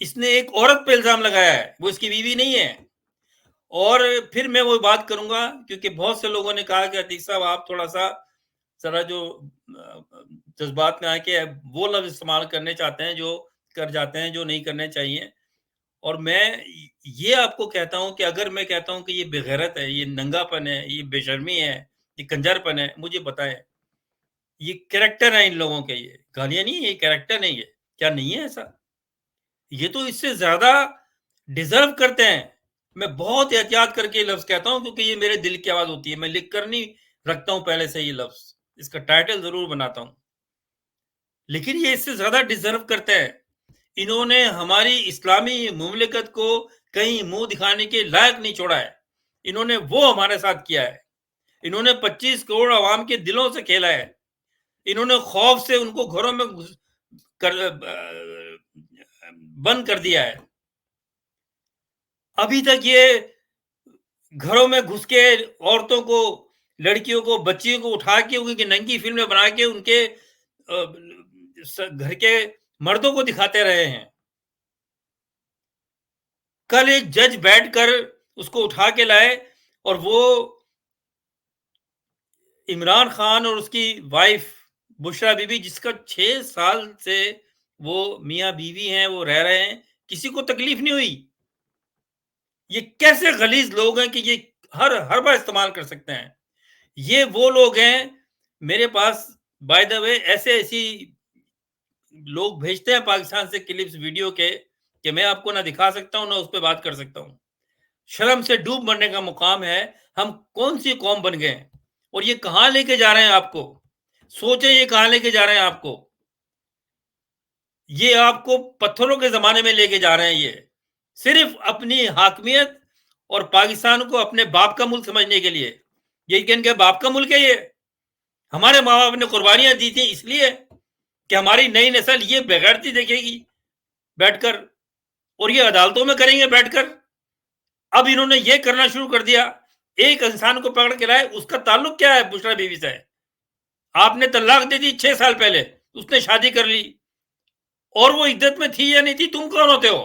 اس نے ایک عورت پہ الزام لگایا ہے، وہ اس کی بیوی نہیں ہے۔ اور پھر میں وہ بات کروں گا، کیونکہ بہت سے لوگوں نے کہا کہ عتیق صاحب آپ تھوڑا سا ذرا جو جذبات میں آ کے وہ لفظ استعمال کرنے چاہتے ہیں جو کر جاتے ہیں جو نہیں کرنے چاہیے۔ اور میں یہ آپ کو کہتا ہوں کہ اگر میں کہتا ہوں کہ یہ بے غیرت ہے، یہ ننگا پن ہے، یہ بے شرمی ہے، یہ کنجر پن ہے، مجھے بتائیں یہ کریکٹر ہے ان لوگوں کے، یہ گالیاں نہیں، یہ کریکٹر نہیں ہے کیا؟ نہیں ہے ایسا؟ یہ تو اس سے زیادہ ڈیزرو کرتے ہیں۔ میں بہت احتیاط کر کے یہ لفظ کہتا ہوں کیونکہ یہ میرے دل کی آواز ہوتی ہے، میں لکھ کر نہیں رکھتا ہوں پہلے سے یہ لفظ، اس کا ٹائٹل ضرور بناتا ہوں، لیکن یہ اس سے زیادہ ڈیزرو کرتے ہیں۔ انہوں نے ہماری اسلامی مملکت کو کہیں منہ دکھانے کے لائق نہیں چھوڑا ہے، انہوں نے وہ ہمارے ساتھ کیا ہے، انہوں نے 25 کروڑ عوام کے دلوں سے کھیلا ہے، انہوں نے خوف سے ان کو گھروں میں بند کر دیا ہے۔ ابھی تک یہ گھروں میں گھس کے عورتوں کو، لڑکیوں کو، بچیوں کو اٹھا کے ان کی ننگی فلمیں بنا کے ان کے گھر کے مردوں کو دکھاتے رہے ہیں۔ کل ایک جج بیٹھ کر اس کو اٹھا کے لائے اور وہ عمران خان اور اس کی وائف بشرا بی بی، جس کا 6 سال سے وہ میاں بیوی ہیں، وہ رہ رہے ہیں، کسی کو تکلیف نہیں ہوئی۔ یہ کیسے غلیظ لوگ ہیں کہ یہ ہر حربہ استعمال کر سکتے ہیں؟ یہ وہ لوگ ہیں، میرے پاس بائی دا وے ایسی لوگ بھیجتے ہیں پاکستان سے کلپس ویڈیو کے کہ میں آپ کو نہ دکھا سکتا ہوں نہ اس پہ بات کر سکتا ہوں۔ شرم سے ڈوب مرنے کا مقام ہے۔ ہم کون سی قوم بن گئے ہیں اور یہ کہاں لے کے جا رہے ہیں آپ کو؟ سوچیں یہ کہاں لے کے جا رہے ہیں آپ کو؟ یہ آپ کو پتھروں کے زمانے میں لے کے جا رہے ہیں، یہ صرف اپنی حاکمیت اور پاکستان کو اپنے باپ کا ملک سمجھنے کے لیے۔ یہ کہ ان کے باپ کا ملک ہے، یہ ہمارے ماں باپ نے قربانیاں دی تھیں اس لیے کہ ہماری نئی نسل یہ بغیرتی دیکھے گی بیٹھ کر، اور یہ عدالتوں میں کریں گے بیٹھ کر۔ اب انہوں نے یہ کرنا شروع کر دیا، ایک انسان کو پکڑ کے لائے، اس کا تعلق کیا ہے بشرا بیوی سے؟ آپ نے طلاق دے دی 6 سال پہلے، اس نے شادی کر لی، اور وہ عدت میں تھی یا نہیں تھی؟ تم کون ہوتے ہو؟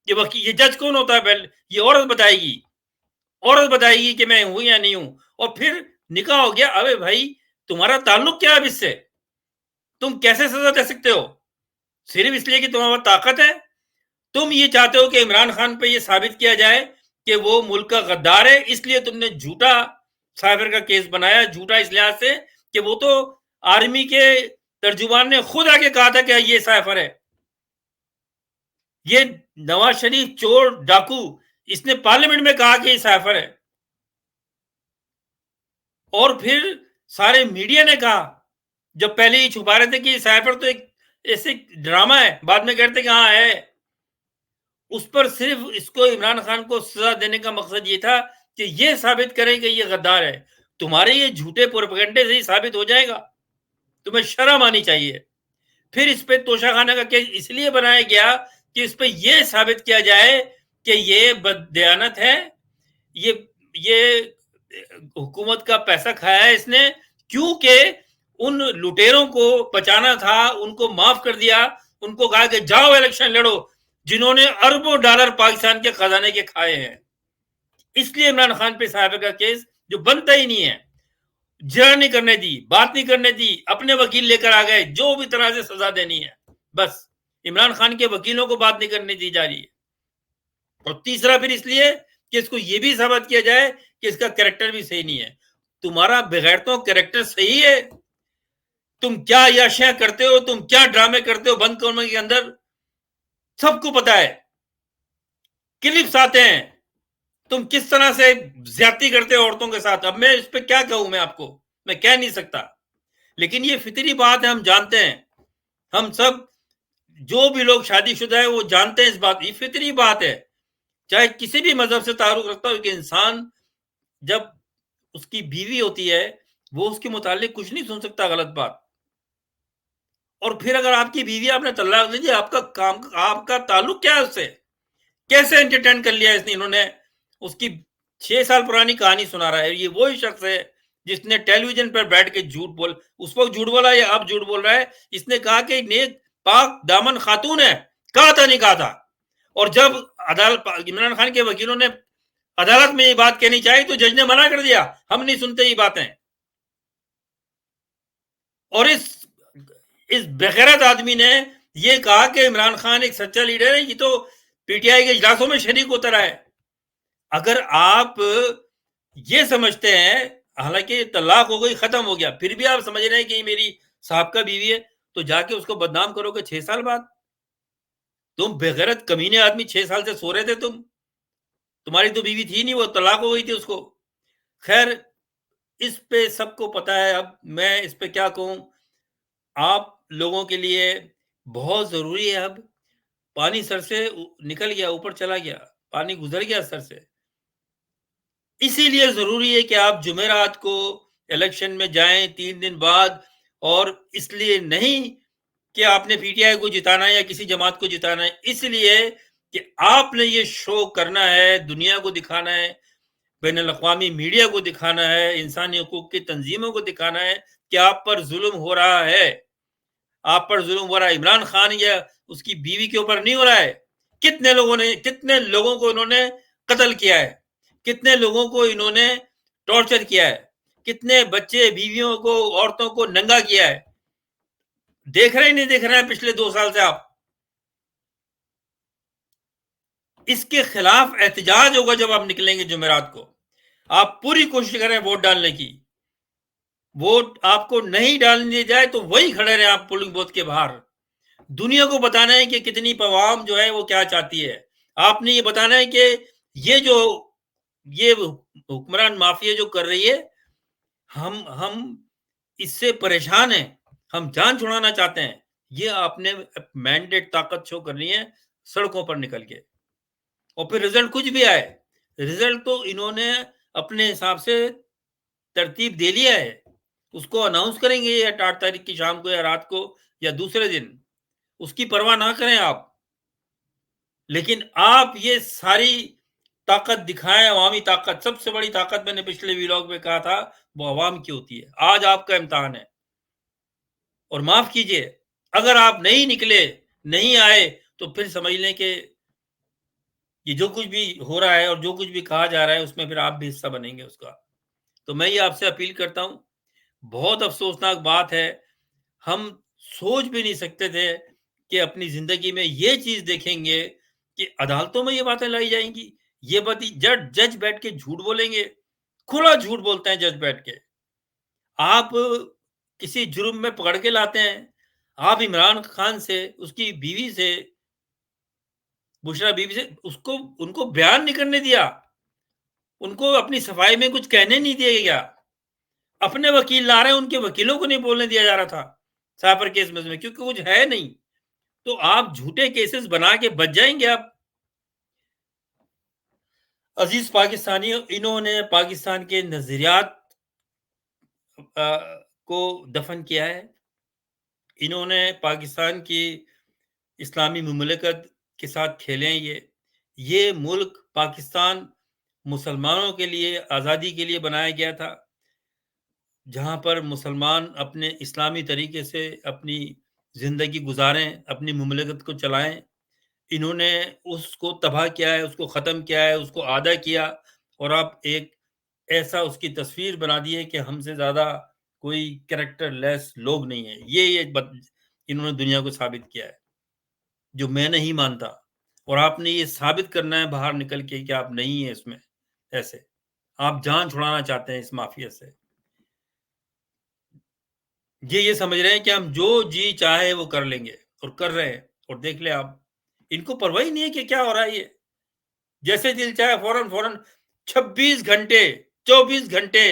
یہ جج کون ہوتا ہے؟ پہلے یہ عورت بتائے گی، عورت بتائے گی کہ میں ہوں یا نہیں ہوں، اور پھر نکاح ہو گیا۔ ابے بھائی تمہارا تعلق کیا ہے اس سے؟ تم کیسے سزا دے سکتے ہو؟ صرف اس لیے کہ تمہارا طاقت ہے؟ تم یہ چاہتے ہو کہ عمران خان پہ یہ ثابت کیا جائے کہ وہ ملک کا غدار ہے، اس لیے تم نے جھوٹا سائفر کا کیس بنایا، جھوٹا اس لحاظ سے کہ وہ تو آرمی کے ترجمان نے خود آ کے کہا تھا کہ یہ سائفر ہے۔ یہ نواز شریف چور ڈاکو، اس نے پارلیمنٹ میں کہا کہ یہ سائفر ہے، اور پھر سارے میڈیا نے کہا جب پہلے ہی چھپا رہے تھے کہ یہ سائفر تو ایک ایسے ڈرامہ ہے، بعد میں کہتے کہ ہاں ہے۔ اس پر صرف اس کو عمران خان کو سزا دینے کا مقصد یہ تھا کہ یہ ثابت کریں کہ یہ غدار ہے۔ تمہارے یہ جھوٹے پروپیگنڈے سے ہی ثابت ہو جائے گا، تمہیں شرم آنی چاہیے۔ پھر اس پہ توشہ خانہ کا کیس اس لیے بنایا گیا کہ اس پہ یہ ثابت کیا جائے کہ یہ بددیانت ہے، یہ حکومت کا پیسہ کھایا ہے اس نے، کیونکہ ان لٹیروں کو بچانا تھا، ان کو معاف کر دیا، ان کو کہا کہ جاؤ الیکشن لڑو، جنہوں نے اربوں ڈالر پاکستان کے خزانے کے کھائے ہیں۔ اس لیے عمران خان پہ صاحب کا کیس جو بنتا ہی نہیں ہے، جرا نہیں کرنے دی، بات نہیں کرنے دی، اپنے وکیل لے کر آ گئے، جو بھی طرح سے سزا دینی ہے بس عمران خان کے وکیلوں کو بات نہیں کرنے دی جا رہی ہے۔ اور تیسرا پھر اس لیے کہ اس کو یہ بھی ثابت کیا جائے کہ اس کا کریکٹر بھی صحیح نہیں ہے۔ تمہارا بغیرتوں کریکٹر صحیح ہے؟ تم کیا عیاشیاں کرتے ہو، تم کیا ڈرامے کرتے ہو بند کمرے کے اندر، سب کو پتا ہے، کلپس آتے ہیں، تم کس طرح سے زیادتی کرتے ہو عورتوں کے ساتھ۔ اب میں اس پہ کیا کہوں، میں آپ کو میں کہہ نہیں سکتا، لیکن یہ فطری بات ہے، ہم جانتے ہیں، ہم سب جو بھی لوگ شادی شدہ ہے وہ جانتے ہیں اس بات، یہ فطری بات ہے، چاہے کسی بھی مذہب سے تعلق رکھتا ہو کہ انسان جب اس کی بیوی ہوتی ہے وہ اس کے متعلق کچھ نہیں سن سکتا غلط بات۔ اور پھر اگر آپ کی بیوی آپ نے طلاق دے دی، آپ کا تعلق کیا ہے اس سے؟ کیسے انٹرٹین کر لیا اس نے؟ انہوں نے اس کی 6 سال پرانی کہانی سنا رہا ہے۔ یہ وہی شخص ہے جس نے ٹیلی ویژن پر بیٹھ کے جھوٹ بول، اس وقت جھوٹ بولا یا اب جھوٹ بول رہا ہے، اس نے کہا کہ نیک پاک دامن خاتون ہے، کہا تھا نہیں کہا تھا؟ اور جب عدالت عمران خان کے وکیلوں نے عدالت میں یہ بات کہنی چاہی تو جج نے منع کر دیا، ہم نہیں سنتے یہ باتیں. اور اس بغیرت آدمی نے یہ کہا کہ عمران خان ایک سچا لیڈر ہے، یہ تو پی ٹی آئی کے اجلاسوں میں شریک ہوتا رہا ہے. اگر آپ یہ سمجھتے ہیں، حالانکہ طلاق ہو گئی، ختم ہو گیا، پھر بھی آپ سمجھ رہے ہیں کہ یہ میری سابقہ بیوی ہے، تو جا کے اس کو بدنام کرو گے 6 سال بعد. تم بغیرت کمینے آدمی، 6 سال سے سو رہے تھے تمہاری تو بیوی تھی نہیں، وہ طلاق ہو گئی تھی اس کو. خیر، اس پہ سب کو پتا ہے. اب میں اس پہ کیا کہوں، آپ لوگوں کے لیے بہت ضروری ہے. اب پانی سر سے نکل گیا، اوپر چلا گیا، پانی گزر گیا سر سے. اسی لیے ضروری ہے کہ آپ جمعرات کو الیکشن میں جائیں 3 دن بعد. اور اس لیے نہیں کہ آپ نے پی ٹی آئی کو جتانا ہے یا کسی جماعت کو جتانا ہے، اس لیے کہ آپ نے یہ شو کرنا ہے، دنیا کو دکھانا ہے، بین الاقوامی میڈیا کو دکھانا ہے، انسانی حقوق کی تنظیموں کو دکھانا ہے کہ آپ پر ظلم ہو رہا ہے. آپ پر ظلم ہو رہا ہے. عمران خان یا اس کی بیوی کے اوپر نہیں ہو رہا ہے. کتنے لوگوں کو انہوں نے قتل کیا ہے، کتنے لوگوں کو انہوں نے ٹارچر کیا ہے، کتنے بچے بیویوں کو، عورتوں کو ننگا کیا ہے. دیکھ رہے نہیں دیکھ رہے ہیں پچھلے 2 سال سے آپ. اس کے خلاف احتجاج ہوگا جب آپ نکلیں گے جمعرات کو. آپ پوری کوشش کریں ووٹ ڈالنے کی. ووٹ آپ کو نہیں ڈالنے جائے تو وہی کھڑے رہے آپ پولنگ بوتھ کے باہر. دنیا کو بتانا ہے کہ کتنی عوام جو ہے وہ کیا چاہتی ہے. آپ نے یہ بتانا ہے کہ یہ حکمران مافیا جو کر رہی ہے، ہم اس سے پریشان ہیں، ہم جان چھڑانا چاہتے ہیں. یہ آپ نے مینڈیٹ طاقت شو کرنی ہے سڑکوں پر نکل کے. اور پھر رزلٹ کچھ بھی آئے، رزلٹ تو انہوں نے اپنے حساب سے ترتیب دے لیا ہے. اس کو اناؤنس کریں گے یا 8 تاریخ کی شام کو یا رات کو یا دوسرے دن. اس کی پرواہ نہ کریں آپ. لیکن آپ یہ ساری طاقت دکھائیں، عوامی طاقت. سب سے بڑی طاقت میں نے پچھلے ویلاگ میں کہا تھا وہ عوام کی ہوتی ہے. آج آپ کا امتحان ہے. اور معاف کیجئے، اگر آپ نہیں نکلے، نہیں آئے، تو پھر سمجھ لیں کہ یہ جو کچھ بھی ہو رہا ہے اور جو کچھ بھی کہا جا رہا ہے اس میں پھر آپ بھی حصہ بنیں گے اس کا. تو میں یہ آپ سے اپیل کرتا ہوں. بہت افسوسناک بات ہے، ہم سوچ بھی نہیں سکتے تھے کہ اپنی زندگی میں یہ چیز دیکھیں گے کہ عدالتوں میں یہ باتیں لائی جائیں گی. یہ بات جج بیٹھ کے جھوٹ بولیں گے، کھلا جھوٹ بولتے ہیں جج بیٹھ کے. آپ کسی جرم میں پکڑ کے لاتے ہیں. آپ عمران خان سے، اس کی بیوی سے، بشرا بیوی سے، ان کو بیان نہیں کرنے دیا، ان کو اپنی صفائی میں کچھ کہنے نہیں دیا گیا. اپنے وکیل لا رہے ہیں، ان کے وکیلوں کو نہیں بولنے دیا جا رہا تھا سائبر کیس میں، کیونکہ کچھ ہے نہیں. تو آپ جھوٹے کیسز بنا کے بچ جائیں گے آپ. عزیز پاکستانیوں، انہوں نے پاکستان کے نظریات کو دفن کیا ہے. انہوں نے پاکستان کی اسلامی مملکت کے ساتھ کھیلے ہیں. یہ ملک پاکستان مسلمانوں کے لیے، آزادی کے لیے بنایا گیا تھا، جہاں پر مسلمان اپنے اسلامی طریقے سے اپنی زندگی گزاریں، اپنی مملکت کو چلائیں. انہوں نے اس کو تباہ کیا ہے، اس کو ختم کیا ہے، اس کو آدھا کیا. اور اب ایک ایسا اس کی تصویر بنا دی ہے کہ ہم سے زیادہ کوئی کریکٹر لیس لوگ نہیں ہیں. یہ انہوں نے دنیا کو ثابت کیا ہے، جو میں نہیں مانتا. اور آپ نے یہ ثابت کرنا ہے باہر نکل کے کہ آپ نہیں ہیں اس میں. ایسے آپ جان چھڑانا چاہتے ہیں اس مافیا سے. یہ سمجھ رہے ہیں کہ ہم جو جی چاہے وہ کر لیں گے، اور کر رہے ہیں. اور دیکھ لیں آپ، ان کو پرواہ نہیں ہے کہ کیا ہو رہا ہے. یہ جیسے دل چاہے فوراً 26 گھنٹے 24 گھنٹے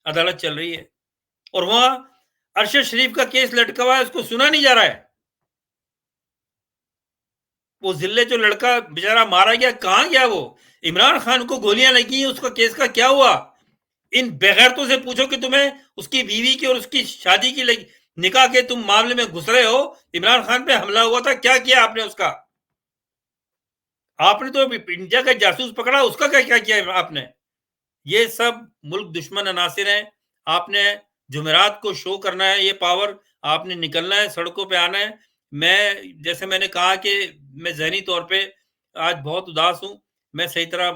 عدالت چل رہی ہے. اور وہاں ارشد شریف کا کیس لٹکا ہوا ہے، اس کو سنا نہیں جا رہا ہے. وہ ذلے جو لڑکا بیچارہ مارا گیا، کہاں گیا وہ؟ عمران خان کو گولیاں لگی، اس کا کیس کا کیا ہوا؟ ان بغیرتوں سے پوچھو کہ تمہیں اس کی بیوی کی اور اس کی شادی کی نکاح کے تم معاملے میں گھس رہے ہو. عمران خان پہ حملہ ہوا تھا، کیا کیا آپ نے اس کا؟ آپ نے تو انڈیا کا جاسوس پکڑا، اس کا کیا کیا آپ نے؟ یہ سب ملک دشمن عناصر ہیں. آپ نے جمعرات کو شو کرنا ہے یہ پاور. آپ نے نکلنا ہے، سڑکوں پہ آنا ہے. جیسے میں نے کہا کہ میں ذہنی طور پہ آج بہت اداس ہوں. میں صحیح طرح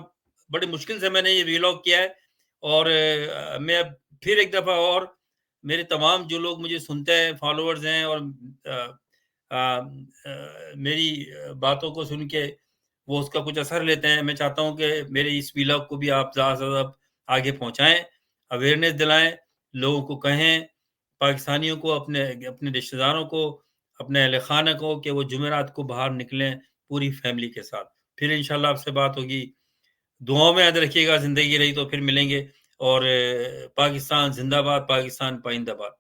بڑی مشکل سے میں نے یہ ویلاگ کیا ہے. اور میں اب پھر ایک دفعہ اور میرے تمام جو لوگ مجھے سنتے ہیں، فالوورز ہیں، اور میری باتوں کو سن کے وہ اس کا کچھ اثر لیتے ہیں، میں چاہتا ہوں کہ میرے اس ویلاگ کو بھی آپ زیادہ سے زیادہ آگے پہنچائیں، اویئرنیس دلائیں، لوگوں کو کہیں، پاکستانیوں کو، اپنے رشتہ داروں کو، اپنے اہل خانہ کو، کہ وہ جمعرات کو باہر نکلیں پوری فیملی کے ساتھ. پھر انشاءاللہ آپ سے بات ہوگی. دعاؤں میں یاد رکھیے گا، زندگی رہی تو پھر ملیں گے. اور پاکستان زندہ باد، پاکستان پائندہ باد.